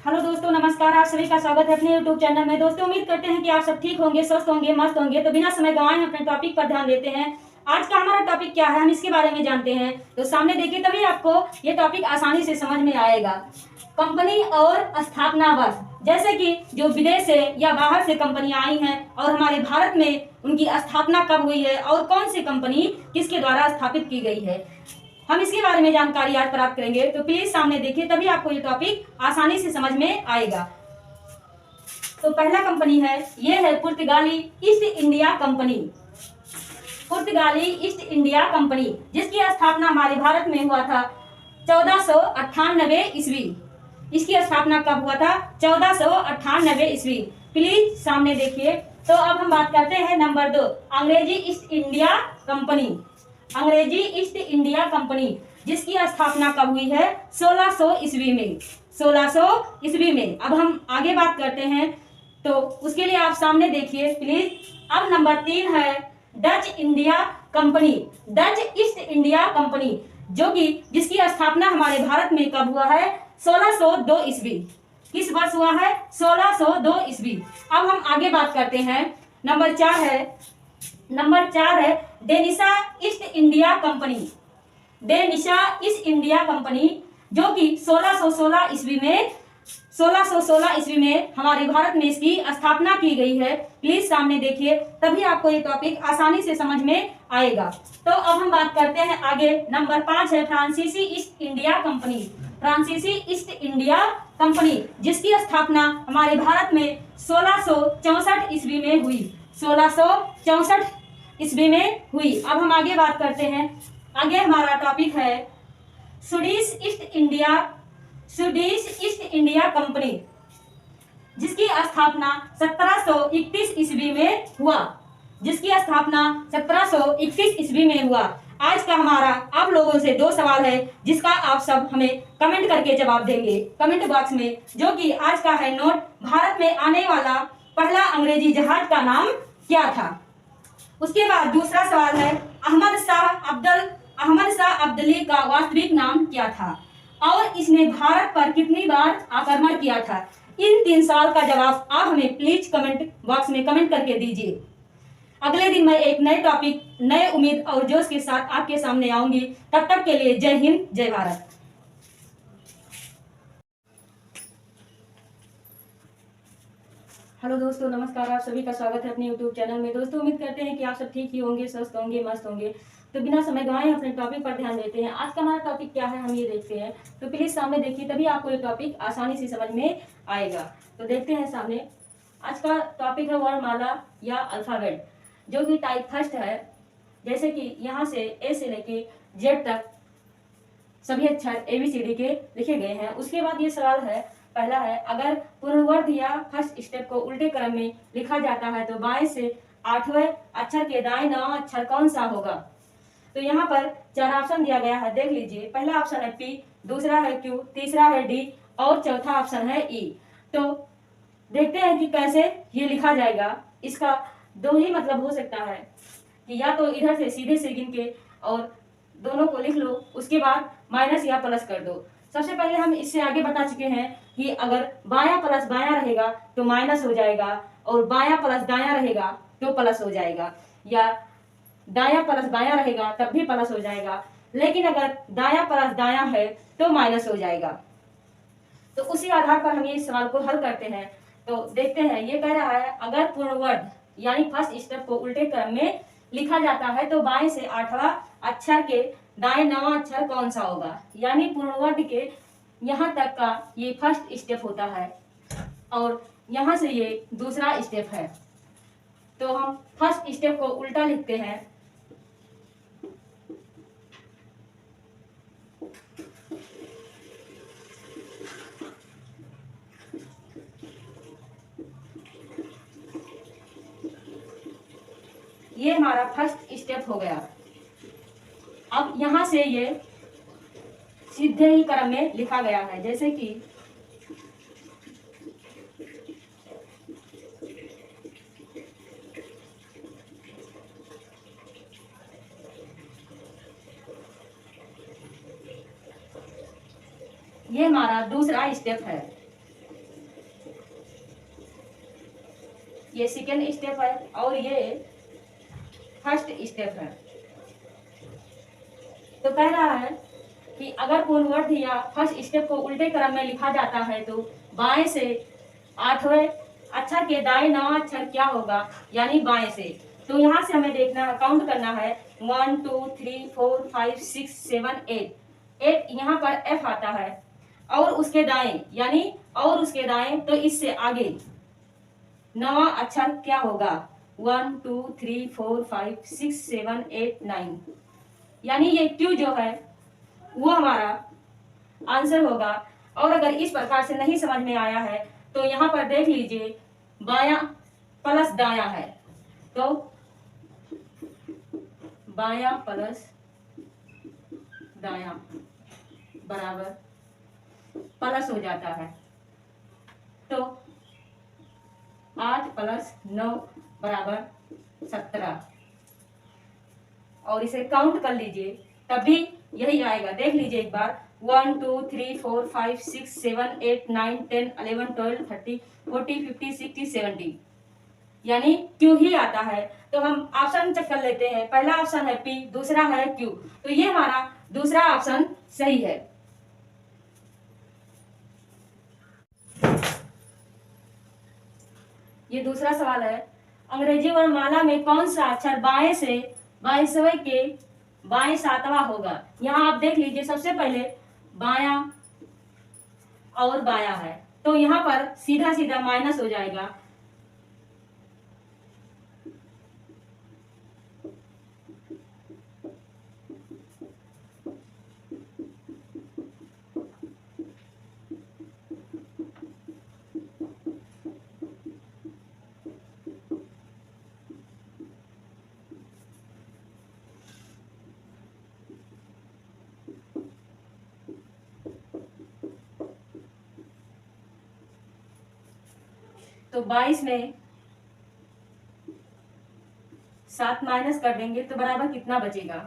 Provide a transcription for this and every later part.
Hello दोस्तों, नमस्कार। आप सभी का स्वागत है अपने यूट्यूब चैनल में। दोस्तों, उम्मीद करते हैं कि आप सब ठीक होंगे, स्वस्थ होंगे, मस्त होंगे। तो बिना समय गंवाए हम अपने टॉपिक पर ध्यान देते हैं। आज का हमारा टॉपिक क्या है, हम इसके बारे में जानते हैं। तो सामने देखिए, तभी आपको ये टॉपिक आसानी से समझ में आएगा। कंपनी और स्थापना वर्ष, जैसे कि जो विदेश से या बाहर से कंपनियां आई हैं और हमारे भारत में उनकी स्थापना कब हुई है और कौन सी कंपनी किसके द्वारा स्थापित की गई है, हम इसके बारे में जानकारी आज प्राप्त करेंगे। तो प्लीज सामने देखिए, तभी आपको ये टॉपिक आसानी से समझ में आएगा। तो पहला कंपनी है, ये है पुर्तगाली ईस्ट इंडिया कंपनी। पुर्तगाली ईस्ट इंडिया कंपनी, जिसकी स्थापना हमारे भारत में हुआ था 1498 ईस्वी। इसकी स्थापना कब हुआ था? 1498 ईस्वी। प्लीज सामने देखिए। तो अब हम बात करते हैं नंबर 2, अंग्रेजी ईस्ट इंडिया कंपनी। अंग्रेजी ईस्ट इंडिया कंपनी, जिसकी स्थापना कब हुई है? 1600 ईस्वी में। 1600 ईस्वी में। अब हम आगे बात करते हैं, तो उसके लिए आप सामने देखिए प्लीज। अब नंबर 3 है Dutch India company. Dutch east India company, जो कि जिसकी स्थापना हमारे भारत में कब हुआ है? 1602 ईस्वी। किस वर्ष हुआ है? 1602 ईस्वी। अब हम आगे बात करते हैं। नंबर 4 है Danish East India company. Danish East India company, जो कि 1616 ईस्वी में हमारे भारत में इसकी स्थापना की गई है। प्लीज सामने देखिए, तभी आपको ये टॉपिक आसानी से समझ में आएगा। तो अब हम बात करते हैं आगे। नंबर 5 है फ्रांसीसी ईस्ट इंडिया कंपनी। फ्रांसीसी ईस्ट इंडिया कंपनी, जिसकी स्थापना हमारे भारत में 1664 ईस्वी में हुई। 1664 ईस्वी में हुई। अब हम आगे बात करते हैं। आगे हमारा टॉपिक है स्वीडिश ईस्ट इंडिया कंपनी, जिसकी स्थापना 1731 ईस्वी में हुआ। जिसकी स्थापना 1731 ईस्वी में हुआ। आज का हमारा आप लोगों से 2 सवाल है, जिसका आप सब हमें कमेंट करके जवाब देंगे कमेंट बॉक्स में, जो कि आज का है नोट, भारत में आने वाला पहला अंग्रेजी जहाज का नाम क्या था। उसके बाद दूसरा सवाल है अहमद शाह अब्दली का वास्तविक नाम क्या था और इसने भारत पर कितनी बार आक्रमण किया था। इन 3 सवाल का जवाब आप हमें प्लीज कमेंट बॉक्स में कमेंट करके दीजिए। अगले दिन मैं एक नए टॉपिक, नए उम्मीद और जोश के साथ आपके सामने आऊंगी। तब तक के लिए जय हिंद, जय भारत। हेलो दोस्तों, नमस्कार। आप सभी का स्वागत है अपने यूट्यूब चैनल में। दोस्तों, उम्मीद करते हैं कि आप सब ठीक ही होंगे, स्वस्थ होंगे, मस्त होंगे। तो बिना समय गंवाए अपने टॉपिक पर ध्यान देते हैं। आज का हमारा टॉपिक क्या है, हम ये देखते हैं। तो प्लीज सामने देखिए, तभी आपको ये टॉपिक आसानी से समझ में आएगा। तो देखते हैं सामने। आज का टॉपिक है वर्णमाला या अल्फाबेट, जो कि टाइप फर्स्ट है। जैसे कि यहाँ से ए से लेके जेड तक सभी अक्षर ABCD के लिखे गए हैं। उसके बाद ये सवाल है, पहला है, अगर पूर्ववर्ध या फर्स्ट स्टेप को उल्टे क्रम में लिखा जाता है तो बाएं से 8वें अक्षर के दाएं 9वां अक्षर कौन सा होगा। तो यहाँ पर 4 ऑप्शन दिया गया है, देख लीजिए। पहला ऑप्शन है P, दूसरा है Q, तीसरा है D और चौथा ऑप्शन है E। तो देखते हैं कि कैसे ये लिखा जाएगा। इसका 2 ही मतलब हो सकता है कि या तो इधर से सीधे से गिन के और दोनों को लिख लो, उसके बाद माइनस या प्लस कर दो। सबसे पहले हम इससे आगे बता चुके हैं कि अगर बायां प्लस बायां रहेगा तो माइनस हो जाएगा, और बायां प्लस दायां रहेगा तो प्लस हो जाएगा, या दायां प्लस बायां रहेगा तब भी प्लस हो जाएगा, लेकिन अगर दायां प्लस दायां है तो माइनस हो जाएगा। तो उसी आधार पर हम ये सवाल को हल करते हैं। तो देखते हैं, ये कह रहा है अगर पूर्णवर्ध यानी फर्स्ट स्टेप को उल्टे क्रम में लिखा जाता है तो बाएं से 8वां अक्षर के दाएं 9वां अक्षर कौन सा होगा। यानी पूर्णवर्ध के यहाँ तक का ये फर्स्ट स्टेप होता है और यहाँ से ये दूसरा स्टेप है। तो हम फर्स्ट स्टेप को उल्टा लिखते हैं। ये हमारा फर्स्ट स्टेप हो गया। अब यहां से ये सीधे ही क्रम में लिखा गया है, जैसे कि ये हमारा दूसरा स्टेप है। ये सेकेंड स्टेप है और ये फर्स्ट स्टेप है। तो कह रहा है कि अगर पूर्ववर्ती या फर्स्ट स्टेप को उल्टे क्रम में लिखा जाता है तो बाएं से 8वें अक्षर के दाएं 9वां अक्षर क्या होगा, यानी बाएं से। तो यहाँ से हमें देखना, काउंट करना है 1 2 3 4 5 6 7 8। 8 यहाँ पर F आता है और उसके दाएं, यानी और उसके दाएं तो इससे आगे 9वां अक्षर क्या होगा, 1 2 3 4 5 6 7 8 9, यानी ये Q जो है वो हमारा आंसर होगा। और अगर इस प्रकार से नहीं समझ में आया है तो यहाँ पर देख लीजिए, बायां प्लस दायां है, तो बायां प्लस दायां बराबर प्लस हो जाता है। तो 8 प्लस 9 बराबर 17, और इसे काउंट कर लीजिए तभी यही आएगा। देख लीजिए एक बार, 1 2 3 4 5 6 7 8 9 10 11 12 13 14 15 16 17, यानी Q ही आता है। तो हम ऑप्शन चेक कर लेते हैं। पहला ऑप्शन है P, दूसरा है Q, तो ये हमारा दूसरा ऑप्शन सही है। ये दूसरा सवाल है, अंग्रेजी वर्णमाला में कौन सा अक्षर बाएं से 22वें के बाएं 7वां होगा। यहाँ आप देख लीजिए, सबसे पहले बायां और बायां है, तो यहाँ पर सीधा सीधा माइनस हो जाएगा। तो 22 में 7 माइनस कर देंगे तो बराबर कितना बचेगा।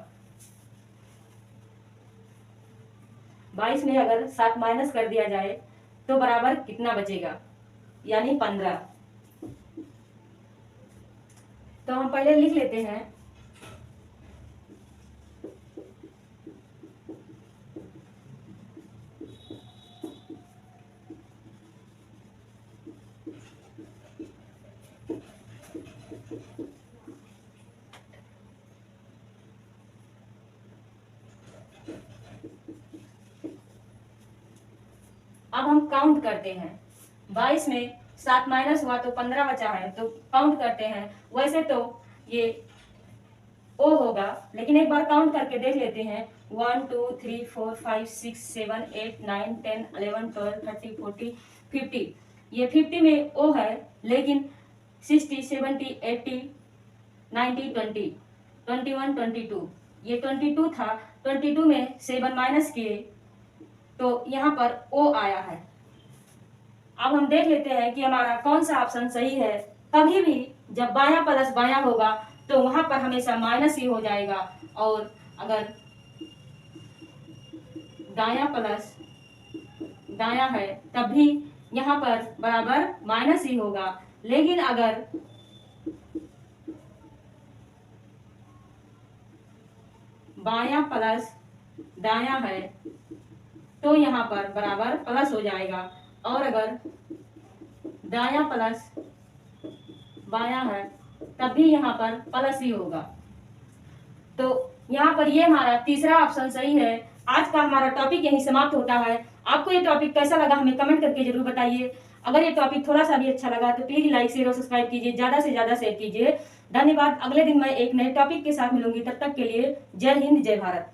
22 में अगर 7 माइनस कर दिया जाए तो बराबर कितना बचेगा, यानी 15। तो हम पहले लिख लेते हैं, अब हम काउंट करते हैं। 22 में 7 माइनस हुआ तो 15 बचा है, तो काउंट करते हैं। वैसे तो ये O होगा, लेकिन एक बार काउंट करके देख लेते हैं। 1 2 3 4 5 6 7 8 9 10 11 12 13 14 50, ये 50 में O है, लेकिन 60 70 80 90 20 21 22, ये 22 था। 22 में 7 माइनस किए तो यहाँ पर O आया है। अब हम देख लेते हैं कि हमारा कौन सा ऑप्शन सही है। कभी भी जब बायां प्लस बायां होगा तो वहां पर हमेशा माइनस ही हो जाएगा, और अगर दायां प्लस दायां है तब भी यहाँ पर बराबर माइनस ही होगा। लेकिन अगर बायां प्लस दायां है तो यहाँ पर बराबर प्लस हो जाएगा, और अगर दायां प्लस बायां है तब भी यहाँ पर प्लस ही होगा। तो यहाँ पर ये हमारा तीसरा ऑप्शन सही है। आज का हमारा टॉपिक यहीं समाप्त होता है। आपको ये टॉपिक कैसा लगा हमें कमेंट करके जरूर बताइए। अगर ये टॉपिक थोड़ा सा भी अच्छा लगा तो प्लीज लाइक शेयर और सब्सक्राइब कीजिए, ज्यादा से ज्यादा शेयर कीजिए। धन्यवाद। अगले दिन मैं एक नए टॉपिक के साथ मिलूंगी, तब तक के लिए जय हिंद जय भारत।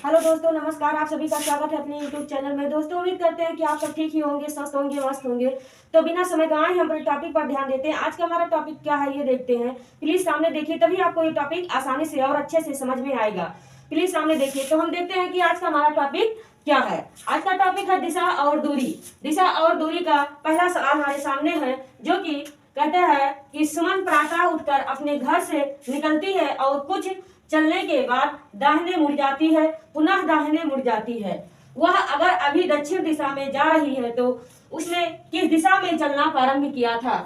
हेलो दोस्तों, नमस्कार। आप सभी का स्वागत है अपने YouTube चैनल में। दोस्तों उम्मीद करते हैं कि आप सब ठीक ही होंगे, स्वस्थ होंगे, मस्त होंगे। तो बिना समय गंवाए हम अपने टॉपिक पर ध्यान देते हैं। आज का हमारा टॉपिक क्या है ये देखते हैं। प्लीज सामने देखिए, तभी आपको ये टॉपिक आसानी से और अच्छे से समझ में आएगा। प्लीज सामने देखिए। तो हम देखते हैं कि आज का हमारा टॉपिक क्या है। आज का टॉपिक है दिशा और दूरी। दिशा और दूरी का पहला सवाल हमारे सामने है, जो कि कहता है कि सुमन प्रातः उठकर अपने घर से निकलती है और कुछ चलने के बाद दाहिने मुड़ जाती है, पुनः दाहिने मुड़ जाती है। वह अगर अभी दक्षिण दिशा में जा रही है तो उसने किस दिशा में चलना प्रारंभ किया था।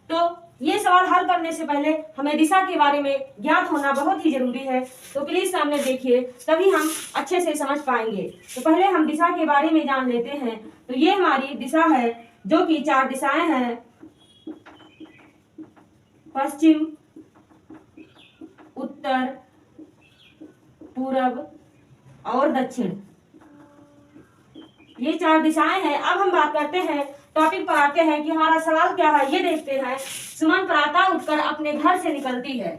तो ये सवाल हल करने से पहले हमें दिशा के बारे में ज्ञात होना बहुत ही जरूरी है। तो प्लीज सामने देखिए, तभी हम अच्छे से समझ पाएंगे। तो पहले हम दिशा के बारे में जान लेते हैं। तो ये हमारी दिशा है, जो कि 4 दिशाएं हैं, पश्चिम, उत्तर, पूरब और दक्षिण। ये 4 दिशाएं हैं। अब हम बात करते हैं, टॉपिक पर आते हैं कि हमारा सवाल क्या है, ये देखते हैं। सुमन प्रातः उठकर अपने घर से निकलती है,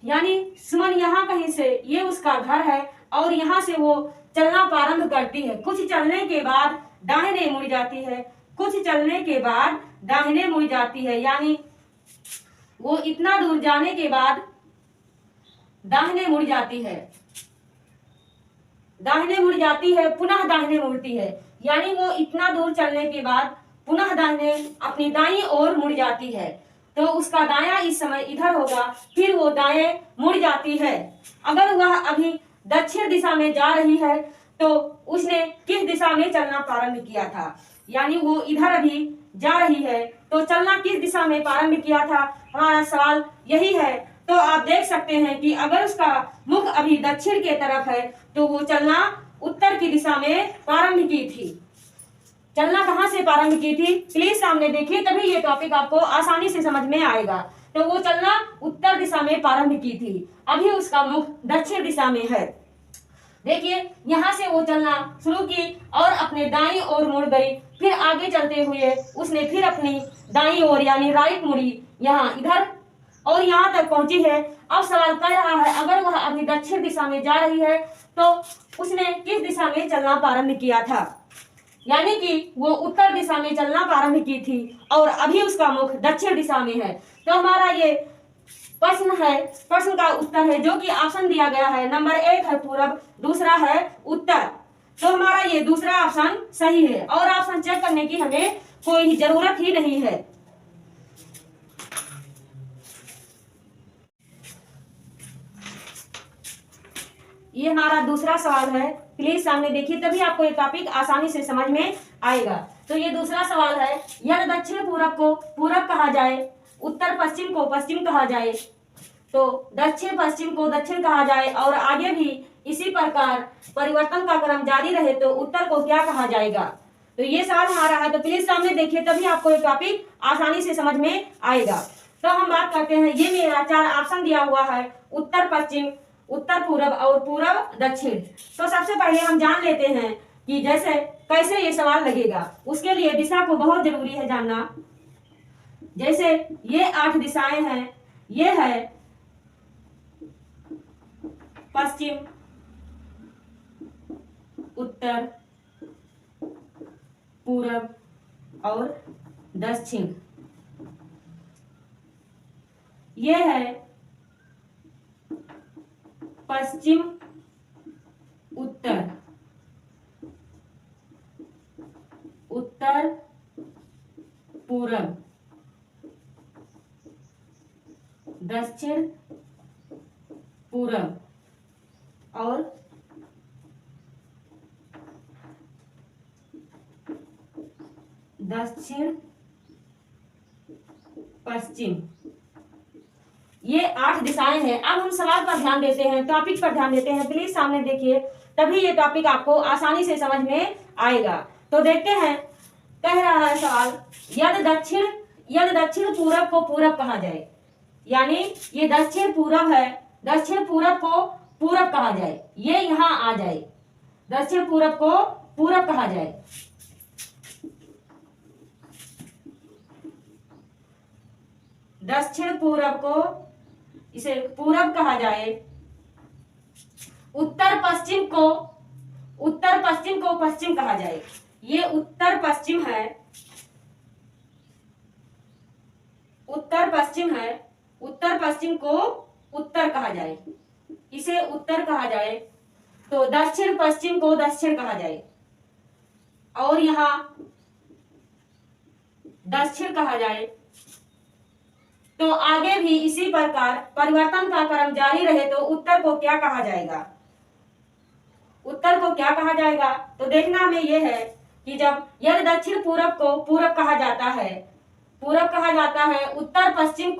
यानी सुमन यहाँ कहीं से, ये उसका घर है और यहाँ से वो चलना प्रारंभ करती है। कुछ चलने के बाद दाहिने मुड़ जाती है, कुछ चलने के बाद दाहिने मुड़ जाती है, यानी वो इतना दूर जाने के बाद दाहिने मुड़ जाती है, दाहिने मुड़ जाती है, पुनः दाहिने मुड़ती है, यानी वो इतना दूर चलने के बाद पुनः दाहिने अपनी दाईं ओर मुड़ जाती है। तो उसका दायां इस समय इधर होगा, फिर वो दाएं मुड़ जाती है। अगर वह अभी दक्षिण दिशा में जा रही है तो उसने किस दिशा में चलना प्रारंभ किया था, यानी वो इधर अभी जा रही है तो चलना किस दिशा में प्रारंभ किया था, हमारा सवाल यही है। तो आप देख सकते हैं कि अगर उसका मुख अभी दक्षिण के तरफ है तो वो चलना उत्तर की दिशा में प्रारंभ की थी। चलना कहां से प्रारंभ की थी, प्लीज सामने देखिए, तभी ये टॉपिक आपको आसानी से समझ में आएगा। तो वो चलना उत्तर दिशा में प्रारंभ की थी, अभी उसका मुख दक्षिण दिशा में है। देखिए, यहाँ से वो चलना शुरू की और अपने दाईं ओर मुड़ गई, फिर आगे चलते हुए उसने फिर अपनी दाईं ओर यानी राइट मुड़ी, यहाँ इधर और यहाँ तक पहुंची है। अब सवाल कर रहा है, अगर वह अपनी दक्षिण दिशा में जा रही है तो उसने किस दिशा में चलना प्रारंभ किया था, यानी कि वो उत्तर दिशा में चलना प्रारंभ की थी और अभी उसका मुख दक्षिण दिशा में है। तो हमारा ये प्रश्न है, प्रश्न का उत्तर है जो कि ऑप्शन दिया गया है, नंबर 1 है पूरब, दूसरा है उत्तर। तो हमारा ये दूसरा ऑप्शन सही है और ऑप्शन चेक करने की हमें कोई जरूरत ही नहीं है। ये हमारा दूसरा सवाल है, प्लीज सामने देखिए, तभी आपको ये टॉपिक आसानी से समझ में आएगा। तो ये दूसरा सवाल है, यदि दक्षिण पूरब को पूरब कहा जाए, उत्तर पश्चिम को पश्चिम कहा जाए, तो दक्षिण पश्चिम को दक्षिण कहा जाए और आगे भी इसी प्रकार परिवर्तन का क्रम जारी रहे तो उत्तर को क्या कहा जाएगा। तो ये सवाल हमारा है, तो प्लीज सामने देखिए, तभी आपको ये टॉपिक आसानी से समझ में आएगा। तो हम बात करते हैं, ये मेरा 4 ऑप्शन दिया हुआ है, उत्तर पश्चिम, उत्तर पूरब और पूरब दक्षिण। तो सबसे पहले हम जान लेते हैं कि जैसे कैसे ये सवाल लगेगा, उसके लिए दिशा को बहुत जरूरी है जानना। जैसे ये 8 दिशाएं हैं, ये है पश्चिम, उत्तर, पूरब और दक्षिण। ये है पश्चिम, उत्तर, उत्तर, पूरब, दक्षिण, पूरब और दक्षिण पश्चिम। ये 8 दिशाएं हैं। अब हम सवाल पर ध्यान देते हैं, टॉपिक पर ध्यान देते हैं, प्लीज सामने देखिए, तभी ये टॉपिक आपको आसानी से समझ में आएगा। तो देखते हैं, कह रहा है सवाल, यदि दक्षिण पूरब को पूरब कहा जाए, यानी ये दक्षिण पूरब है, दक्षिण पूरब को पूरब कहा जाए, ये यहाँ आ जाए, दक्षिण पूरब को पूरब कहा जाए, दक्षिण पूरब को इसे पूरब कहा जाए, उत्तर पश्चिम को पश्चिम कहा जाए, ये उत्तर पश्चिम है, उत्तर पश्चिम है, उत्तर पश्चिम को उत्तर कहा जाए, इसे उत्तर कहा जाए। तो दक्षिण पश्चिम को दक्षिण कहा जाए और यहाँ दक्षिण कहा जाए। तो आगे भी इसी प्रकार परिवर्तन का क्रम जारी रहे तो उत्तर को क्या कहा जाएगा, उत्तर को क्या कहा जाएगा? तो देखना हमें ये है कि जब यदि दक्षिण पूरब को पूरब कहा जाता है, पूरब कहा जाता है, उत्तर पश्चिम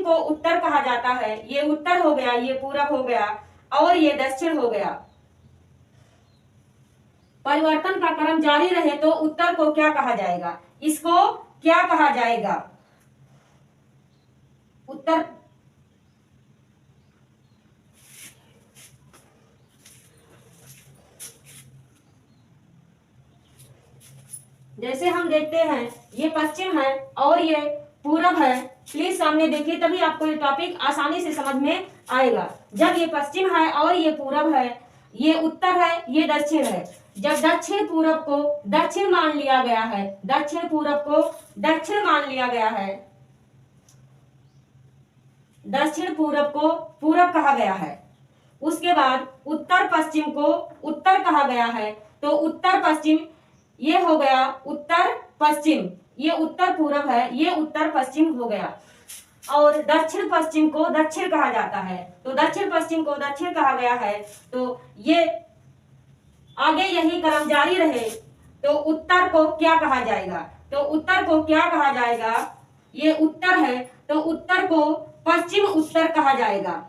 को उत्तर कहा जाता है। ये उत्तर हो गया, ये पूरब हो गया और ये दक्षिण हो गया। परिवर्तन का क्रम जारी रहे तो उत्तर को क्या कहा जाएगा? इसको क्या कहा जाएगा? उत्तर जैसे हम देखते हैं ये पश्चिम है और ये पूरब है। प्लीज सामने देखिए, तभी आपको ये टॉपिक आसानी से समझ में आएगा। जब ये पश्चिम है और ये पूरब है, ये उत्तर है, ये दक्षिण है। जब दक्षिण पूरब को दक्षिण मान लिया गया है, दक्षिण पूरब को दक्षिण मान लिया गया है, दक्षिण पूरब को पूरब कहा गया है, उसके बाद उत्तर पश्चिम को उत्तर कहा गया है, तो उत्तर पश्चिम ये हो गया उत्तर पश्चिम, ये उत्तर पूरब है, ये उत्तर पश्चिम हो गया। और दक्षिण पश्चिम को दक्षिण कहा जाता है, तो दक्षिण पश्चिम को दक्षिण कहा गया है। तो ये आगे यही क्रम जारी रहे तो उत्तर को क्या कहा जाएगा? तो उत्तर को क्या कहा जाएगा? ये उत्तर है तो उत्तर को पश्चिम उत्तर कहा जाएगा।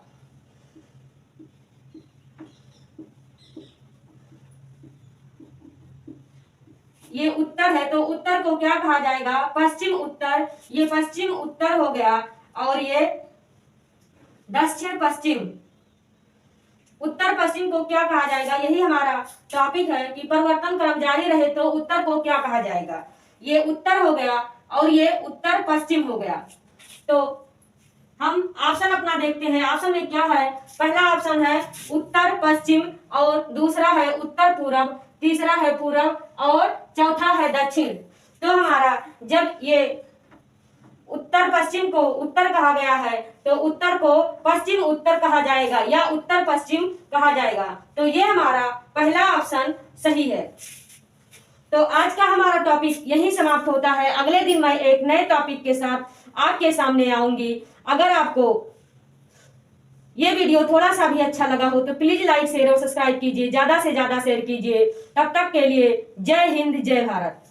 ये उत्तर है तो उत्तर को क्या कहा जाएगा? पश्चिम उत्तर। ये पश्चिम उत्तर हो गया और ये दक्षिण पश्चिम। उत्तर पश्चिम को क्या कहा जाएगा? यही हमारा टॉपिक है कि परिवर्तन क्रम जारी रहे तो उत्तर को क्या कहा जाएगा? ये उत्तर हो गया और ये उत्तर पश्चिम हो गया। तो हम ऑप्शन अपना देखते हैं, ऑप्शन में क्या है? पहला ऑप्शन है उत्तर पश्चिम और दूसरा है उत्तर पूरब, तीसरा है पूरब और चौथा है दक्षिण। तो हमारा जब ये उत्तर पश्चिम को उत्तर कहा गया है तो उत्तर को पश्चिम उत्तर कहा जाएगा या उत्तर पश्चिम कहा जाएगा। तो ये हमारा पहला ऑप्शन सही है। तो आज का हमारा टॉपिक यही समाप्त होता है। अगले दिन मैं एक नए टॉपिक के साथ आपके सामने आऊंगी। अगर आपको ये वीडियो थोड़ा सा भी अच्छा लगा हो तो प्लीज लाइक शेयर और सब्सक्राइब कीजिए, ज्यादा से ज्यादा शेयर कीजिए। तब तक के लिए जय हिंद, जय भारत।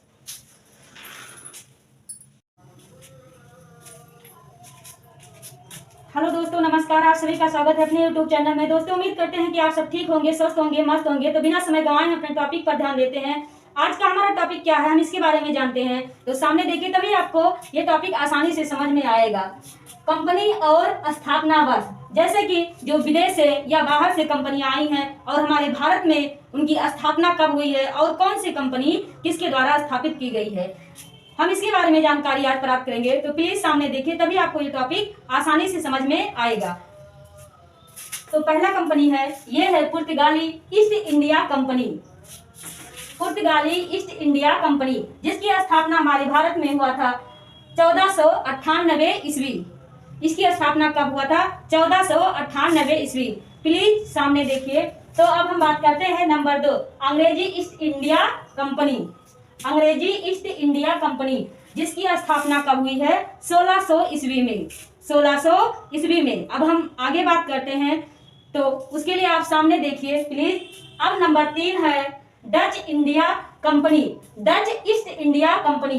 हेलो दोस्तों, नमस्कार। आप सभी का स्वागत है अपने YouTube चैनल में। दोस्तों उम्मीद करते हैं कि आप सब ठीक होंगे, स्वस्थ होंगे, मस्त होंगे। तो बिना समय गंवाए हम अपने टॉपिक पर ध्यान देते हैं। आज का हमारा टॉपिक क्या है, हम इसके बारे में जानते हैं। तो सामने देखिए, तभी आपको ये टॉपिक आसानी से समझ में आएगा। कंपनी और स्थापना वर्ष, जैसे कि जो विदेश से या बाहर से कंपनियां आई हैं और हमारे भारत में उनकी स्थापना कब हुई है और कौन सी कंपनी किसके द्वारा स्थापित की गई है, हम इसके बारे में जानकारी आज प्राप्त करेंगे। तो प्लीज सामने देखिए, तभी आपको ये टॉपिक आसानी से समझ में आएगा। तो पहला कंपनी है, ये है पुर्तगाली ईस्ट इंडिया कंपनी। पुर्तगाली ईस्ट इंडिया कंपनी, जिसकी स्थापना हमारे भारत में हुआ था 1498 ईस्वी। इसकी स्थापना कब हुआ था? 1498 ईस्वी। प्लीज सामने देखिए। तो अब हम बात करते हैं नंबर 2, अंग्रेजी ईस्ट इंडिया कंपनी। अंग्रेजी ईस्ट इंडिया कंपनी, जिसकी स्थापना कब हुई है? 1600 ईस्वी में। 1600 ईस्वी में। अब हम आगे बात करते हैं, तो उसके लिए आप सामने देखिए प्लीज। अब नंबर 3 है Dutch India company, Dutch east India company.